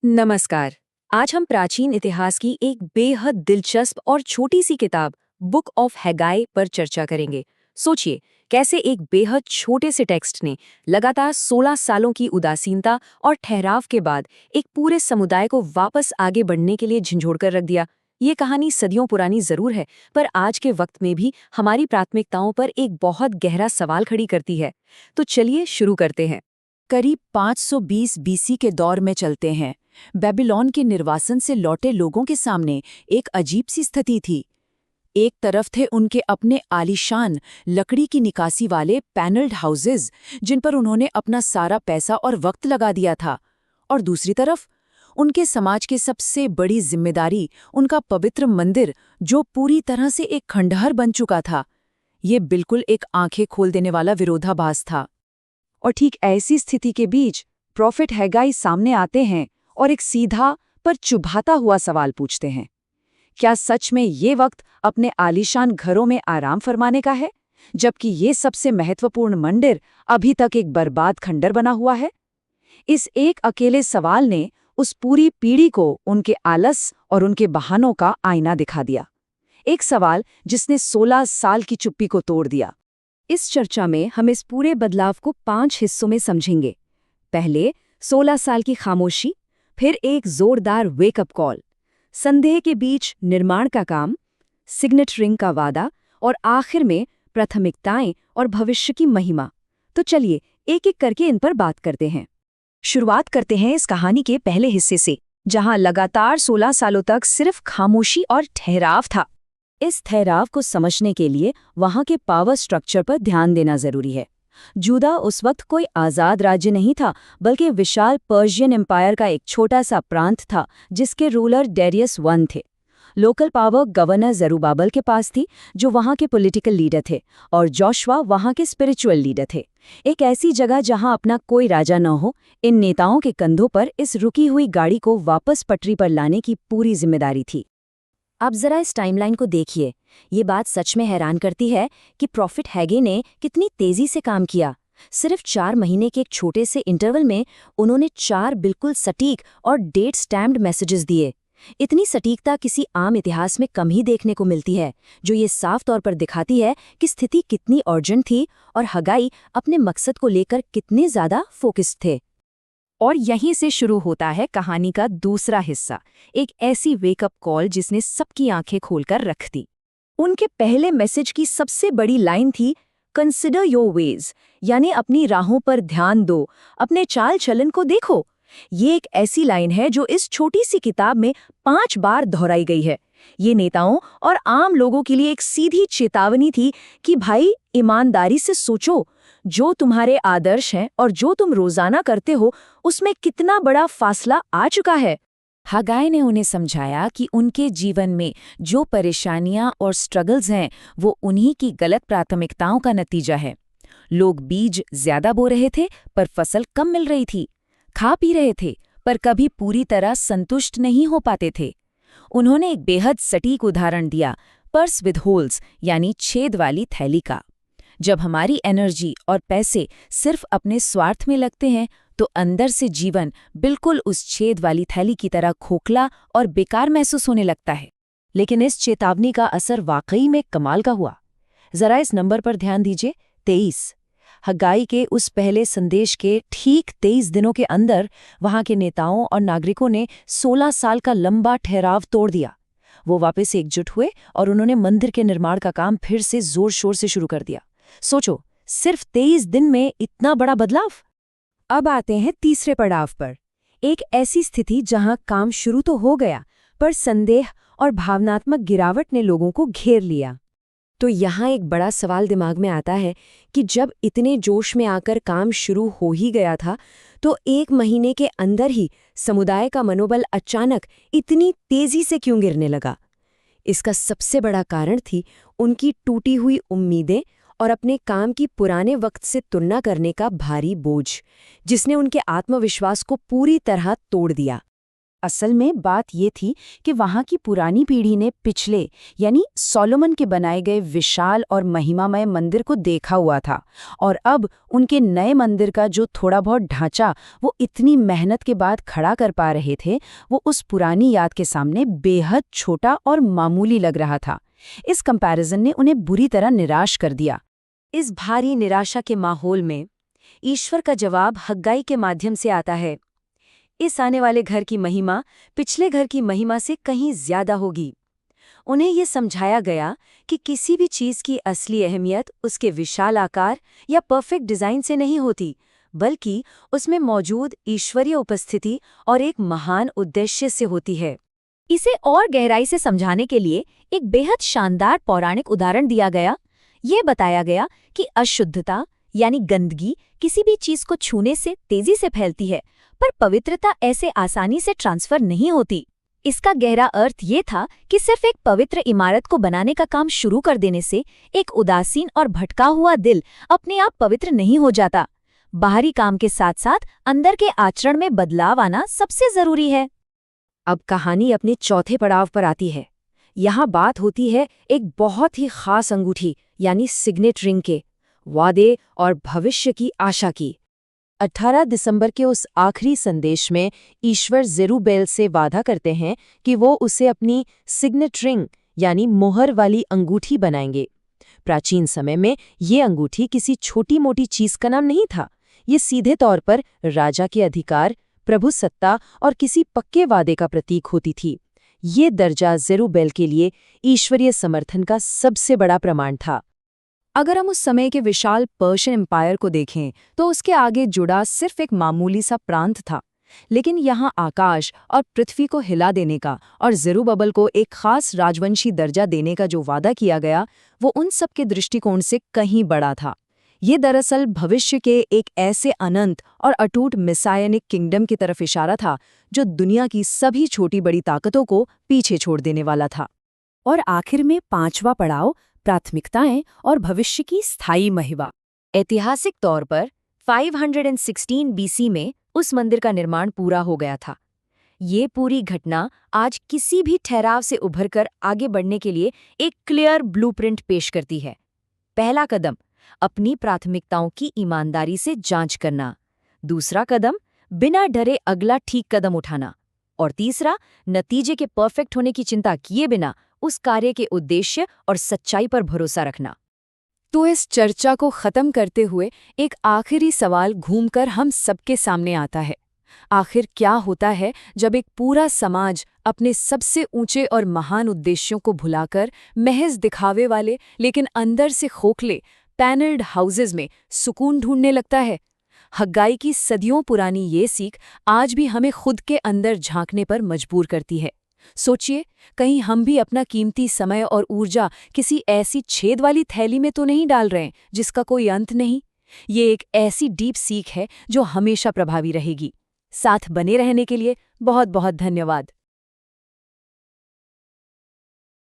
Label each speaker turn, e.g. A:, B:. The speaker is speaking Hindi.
A: नमस्कार। आज हम प्राचीन इतिहास की एक बेहद दिलचस्प और छोटी सी किताब बुक ऑफ हैगाई पर चर्चा करेंगे। सोचिए, कैसे एक बेहद छोटे से टेक्स्ट ने लगातार 16 सालों की उदासीनता और ठहराव के बाद एक पूरे समुदाय को वापस आगे बढ़ने के लिए झंझोड़ कर रख दिया। ये कहानी सदियों पुरानी जरूर है, पर आज के वक्त में भी हमारी प्राथमिकताओं पर एक बहुत गहरा सवाल खड़ी करती है। तो चलिए शुरू करते हैं।
B: करीब 520 बीसी के दौर में चलते हैं। बेबीलोन के निर्वासन से लौटे लोगों के सामने एक अजीब सी स्थिति थी। एक तरफ थे उनके अपने आलीशान लकड़ी की निकासी वाले पैनल्ड हाउसेज, जिन पर उन्होंने अपना सारा पैसा और वक्त लगा दिया था, और दूसरी तरफ उनके समाज की सबसे बड़ी जिम्मेदारी, उनका पवित्र मंदिर, जो पूरी तरह से एक खंडहर बन चुका था। ये बिल्कुल एक आंखें खोल देने वाला विरोधाभास था। और ठीक ऐसी स्थिति के बीच प्रॉफिट हैगाई सामने आते हैं और एक सीधा पर चुभाता हुआ सवाल पूछते हैं। क्या सच में ये वक्त अपने आलीशान घरों में आराम फरमाने का है, जबकि ये सबसे महत्वपूर्ण मंदिर अभी तक एक बर्बाद खंडर बना हुआ है? इस एक अकेले सवाल ने उस पूरी पीढ़ी को उनके आलस और उनके बहानों का आईना दिखा दिया। एक सवाल जिसने 16 साल की चुप्पी को तोड़ दिया। इस चर्चा में हम इस पूरे बदलाव को 5 हिस्सों में समझेंगे। पहले 16 साल की खामोशी, फिर एक जोरदार वेकअप कॉल, संदेह के बीच निर्माण का काम, सिग्नेट रिंग का वादा, और आखिर में प्राथमिकताएं और भविष्य की महिमा। तो चलिए एक एक करके इन पर बात करते हैं। शुरुआत करते हैं इस कहानी के पहले हिस्से से, जहां लगातार 16 सालों तक सिर्फ खामोशी और ठहराव था। इस ठहराव को समझने के लिए वहां के पावर स्ट्रक्चर पर ध्यान देना जरूरी है। जूदा उस वक्त कोई आज़ाद राज्य नहीं था, बल्कि विशाल पर्शियन एम्पायर का एक छोटा सा प्रांत था, जिसके रूलर डेरियस I थे। लोकल पावर गवर्नर जरूबाबल के पास थी, जो वहां के पॉलिटिकल लीडर थे, और जोशुआ वहां के स्पिरिचुअल लीडर थे। एक ऐसी जगह जहां अपना कोई राजा न हो, इन नेताओं के कंधों पर इस रुकी हुई गाड़ी को वापस पटरी पर लाने की पूरी जिम्मेदारी थी। अब जरा इस टाइमलाइन को देखिए। ये बात सच में हैरान करती है कि प्रॉफिट हैगे ने कितनी तेजी से काम किया। सिर्फ 4 महीने के एक छोटे से इंटरवल में उन्होंने 4 बिल्कुल सटीक और डेट स्टैम्प्ड मैसेजेस दिए। इतनी सटीकता किसी आम इतिहास में कम ही देखने को मिलती है, जो ये साफ तौर पर दिखाती है कि स्थिति कितनी अर्जेंट थी और हगाई अपने मकसद को लेकर कितने ज्यादा फोकस्ड थे। और यहीं से शुरू होता है कहानी का दूसरा हिस्सा, एक ऐसी वेकअप कॉल जिसने सबकी आंखें खोलकर रख दी। उनके पहले मैसेज की सबसे बड़ी लाइन थी, कंसिडर योर वेज, यानी अपनी राहों पर ध्यान दो, अपने चाल चलन को देखो। ये एक ऐसी लाइन है जो इस छोटी सी किताब में 5 बार दोहराई गई है। ये नेताओं और आम लोगों के लिए एक सीधी चेतावनी थी कि भाई, ईमानदारी से सोचो, जो तुम्हारे आदर्श हैं और जो तुम रोजाना करते हो, उसमें कितना बड़ा फासला आ चुका है। हगाई ने उन्हें समझाया कि उनके जीवन में जो परेशानियां और स्ट्रगल्स हैं, वो उन्हीं की गलत प्राथमिकताओं का नतीजा है। लोग बीज ज्यादा बो रहे थे, पर फसल कम मिल रही थी। खा पी रहे थे, पर कभी पूरी तरह संतुष्ट नहीं हो पाते थे। उन्होंने एक बेहद सटीक उदाहरण दिया, पर्स विद होल्स, यानी छेद वाली थैली का। जब हमारी एनर्जी और पैसे सिर्फ अपने स्वार्थ में लगते हैं, तो अंदर से जीवन बिल्कुल उस छेद वाली थैली की तरह खोखला और बेकार महसूस होने लगता है। लेकिन इस चेतावनी का असर वाकई में कमाल का हुआ। जरा इस नंबर पर ध्यान दीजिए, 23। हगाई के उस पहले संदेश के ठीक 23 दिनों के अंदर वहां के नेताओं और नागरिकों ने 16 साल का लंबा ठहराव तोड़ दिया। वो वापस एकजुट हुए और उन्होंने मंदिर के निर्माण का काम फिर से जोर शोर से शुरू कर दिया। सोचो, सिर्फ 23 दिन में इतना बड़ा बदलाव। अब आते हैं तीसरे पड़ाव पर, एक ऐसी स्थिति जहां काम शुरू तो हो गया, पर संदेह और भावनात्मक गिरावट ने लोगों को घेर लिया। तो यहाँ एक बड़ा सवाल दिमाग में आता है कि जब इतने जोश में आकर काम शुरू हो ही गया था, तो 1 महीने के अंदर ही समुदाय का मनोबल अचानक इतनी तेजी से क्यों गिरने लगा? इसका सबसे बड़ा कारण थी उनकी टूटी हुई उम्मीदें और अपने काम की पुराने वक्त से तुलना करने का भारी बोझ, जिसने उनके आत्मविश्वास को पूरी तरह तोड़ दिया। असल में बात ये थी कि वहाँ की पुरानी पीढ़ी ने पिछले यानी सोलोमन के बनाए गए विशाल और महिमामय मंदिर को देखा हुआ था, और अब उनके नए मंदिर का जो थोड़ा बहुत ढांचा वो इतनी मेहनत के बाद खड़ा कर पा रहे थे, वो उस पुरानी याद के सामने बेहद छोटा और मामूली लग रहा था। इस कंपैरिजन ने उन्हें बुरी तरह निराश कर दिया।
A: इस भारी निराशा के माहौल में ईश्वर का जवाब हग्गाई के माध्यम से आता है। इस आने वाले घर की महिमा पिछले घर की महिमा से कहीं ज्यादा होगी। उन्हें ये समझाया गया कि किसी भी चीज की असली अहमियत उसके विशाल आकार या परफेक्ट डिजाइन से नहीं होती, बल्कि उसमें मौजूद ईश्वरीय उपस्थिति और एक महान उद्देश्य से होती है। इसे और गहराई से समझाने के लिए एक बेहद शानदार पौराणिक उदाहरण दिया गया। ये बताया गया कि अशुद्धता यानी गंदगी किसी भी चीज को छूने से तेजी से फैलती है, पर पवित्रता ऐसे आसानी से ट्रांसफर नहीं होती। इसका गहरा अर्थ ये था कि सिर्फ एक पवित्र इमारत को बनाने का काम शुरू कर देने से एक उदासीन और भटका हुआ दिल अपने आप पवित्र नहीं हो जाता। बाहरी काम के साथ साथ अंदर के आचरण में बदलाव आना सबसे जरूरी है। अब कहानी अपने चौथे पड़ाव पर आती है। यहाँ बात होती है एक बहुत ही खास अंगूठी यानी सिग्नेट रिंग के, वादे और भविष्य की आशा की। 18 दिसंबर के उस आखिरी संदेश में ईश्वर जेरुब्बेल से वादा करते हैं कि वो उसे अपनी सिग्नेट रिंग यानी मोहर वाली अंगूठी बनाएंगे। प्राचीन समय में ये अंगूठी किसी छोटी मोटी चीज का नाम नहीं था। ये सीधे तौर पर राजा के अधिकार, प्रभु सत्ता और किसी पक्के वादे का प्रतीक होती थी। ये दर्जा जेरुब्बेल के लिए ईश्वरीय समर्थन का सबसे बड़ा प्रमाण था। अगर हम उस समय के विशाल पर्शियन एम्पायर को देखें तो उसके आगे जुड़ा सिर्फ एक मामूली सा प्रांत था, लेकिन यहाँ आकाश और पृथ्वी को हिला देने का और जेरुब्बाबेल को एक खास राजवंशी दर्जा देने का जो वादा किया गया, वो उन सब के दृष्टिकोण से कहीं बड़ा था। ये दरअसल भविष्य के एक ऐसे अनंत और अटूट मिसायनिक किंगडम की तरफ इशारा था जो दुनिया की सभी छोटी बड़ी ताकतों को पीछे छोड़ देने वाला था। और आखिर में 5वां पड़ाव, प्राथमिकताएं और भविष्य की स्थायी महिमा। ऐतिहासिक तौर पर 516 बीसी में उस मंदिर का निर्माण पूरा हो गया था। ये पूरी घटना आज किसी भी ठहराव से उभरकर आगे बढ़ने के लिए एक क्लियर ब्लूप्रिंट पेश करती है। पहला कदम, अपनी प्राथमिकताओं की ईमानदारी से जांच करना। दूसरा कदम, बिना डरे अगला ठीक कदम उठाना। और तीसरा, नतीजे के परफेक्ट होने की चिंता किए बिना उस कार्य के उद्देश्य और सच्चाई पर भरोसा रखना। तो इस चर्चा को खत्म करते हुए एक आखिरी सवाल घूमकर हम सबके सामने आता है। आखिर क्या होता है जब एक पूरा समाज अपने सबसे ऊंचे और महान उद्देश्यों को भुलाकर महज दिखावे वाले लेकिन अंदर से खोखले पैनल्ड हाउसेज में सुकून ढूंढने लगता है? हग्गाई की सदियों पुरानी ये सीख आज भी हमें खुद के अंदर झांकने पर मजबूर करती है। सोचिए, कहीं हम भी अपना कीमती समय और ऊर्जा किसी ऐसी छेद वाली थैली में तो नहीं डाल रहे हैं जिसका कोई अंत नहीं। ये एक ऐसी डीप सीख है जो हमेशा प्रभावी रहेगी। साथ बने रहने के लिए बहुत बहुत धन्यवाद।